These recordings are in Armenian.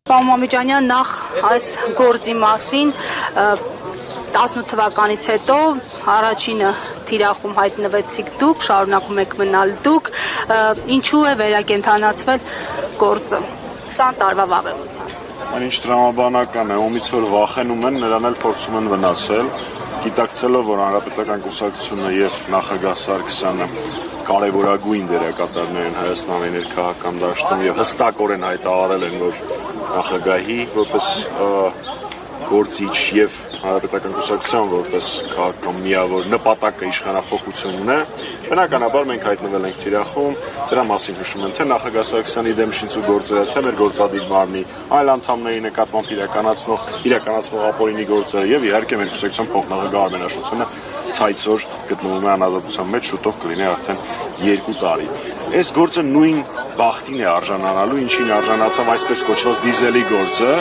Պարոն Մամիկյանյան, նախ այս գործի մասին 18 թվականից հետո առաջինը թիրախում հայտնվեցիք դուք, շարունակում եք մնալ դուք, ինչու է վերակենդանացվել գործը 20 տարվա վաղեմության։ Այն ինչ տրամաբանական է, ումից որ վախենում են, նրան էլ փորձում են վնասել, գիտակցելով, որ Հանրապետական կուսակցությունը եւ նախագահ Սարգսյանը կարևորագույն դերակատարներ են Հայաստանի ներքաղաքական դաշտում եւ հստակորեն հայտարարել են, որ նախագահի որպես գործիչ եւ Հանրապետական կուսակցության որպես քաղաքական միավոր նպատակը իշխանափոխությունն է, բնականաբար մենք հայտնվել ենք թիրախում, դրա մասին հուշում են թե նախագահ Սարգսյանի դեմ շինծու գործերը, թե մեր գործադիր մարմնի այլ անդամների նկատմամբ իրականացվող ապօրինի գործերը եւ իհարկե մեր կուսակցության փոխնախագահ Արմեն Աշոտյանը ցայցօր գտնվում է անազատության մեջ, շուտով կլինի արդեն 2 տարի։ Այս գործը նույն բախտին է արժանանալու, ինչին արժանացավ այսպես կոչված դիզելի գործը,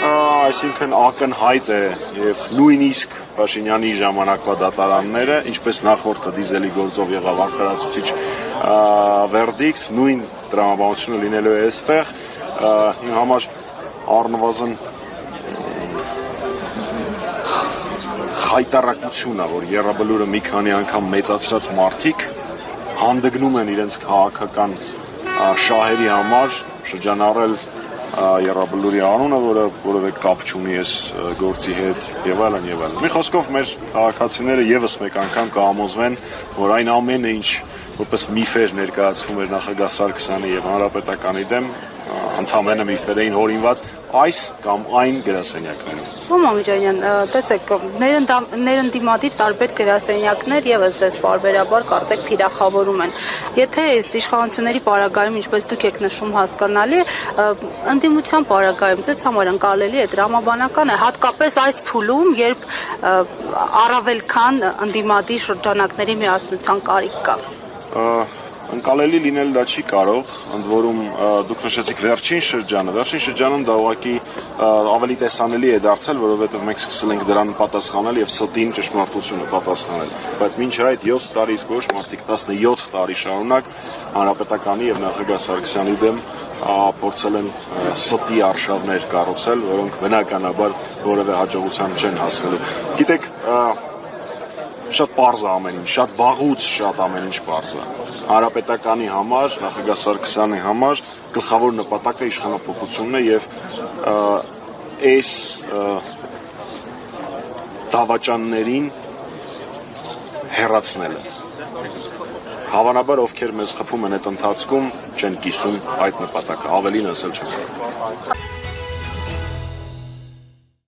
այսինքն ակնհայտ է եւ նույնիսկ Փաշինյանի ժամանակվա դատարանները, ինչպես նախորդը դիզելի գործով եղավ անկարացուցիչ վերդիկտ, նույն տրամաբանությունը լինելու է այստեղ, իմ համար առնվազն խայտարակություն է, որ Եռաբլուրը մի քանի անգամ մեծացրած մարդիկ հանդգնում են իրենց քաղաքական շահերի համար շրջանառել Եռաբլուրի անունը, որը որևէ կապ չունի այս գործի հետ եւ այլն եւ այլն։ Մի խոսքով մեր քաղաքացիները եւս մեկ անգամ կհամոզվեն, որ այն ամենը, ինչ որպես միֆեր ներկայացվում էր նախագահ Սարգսյանի եւ Հանրապետականի դեմ, ընդհանրապես միֆերային հորինված այս կամ այն գրասենյակներում։ Պարոն Մամիկյան, տեսեք, ներընդդիմադիր տարբեր գրասենյակներ եւս ձեզ բարբերաբար կարծեք թիրախավորում են։ Եթե այս իշխանությունների պարագայում, ինչպես դուք եք նշում, հասկանալի, ընդդիմության պարագայում ձեզ համար ընկալելի է, տրամաբանական է, հատկապես այս փուլում, երբ առավել քան ընդդիմադիր շրջանակների միասնության կարիք կա։ Ընկալելի լինել դա չի կարող, ընդ որում դուք նշեցիք վերջին շրջանում դա ուղղակի ավելի տեսանելի է դարձել, որովհետև մենք սկսել ենք դրան պատասխանել եւ ստին ճշմարտությունը պատասխանել, բայց մինչև այդ 7 տարից ոչ, մարդիկ 17 տարի շարունակ Հանրապետականի եւ նախագահ Սարգսյանի դեմ փորձել են ստի արշավներ կառուցել, որոնք բնականաբար որևէ հաջողության չեն հասնելու։ Գիտեք, շատ պարզ է ամեն ինչ, շատ վաղուց շատ ամեն ինչ պարզ է։ Հանրապետականի համար, նախագահ Սարգսյանի համար գլխավոր նպատակը իշխանափոխությունն է եւ այս դավաճաններին հեռացնելը։ Հավանաբար ովքեր մեզ խփում են այդ ընթացքում չեն կիսում այդ նպատակը, ավելին ասել չեմ կարող։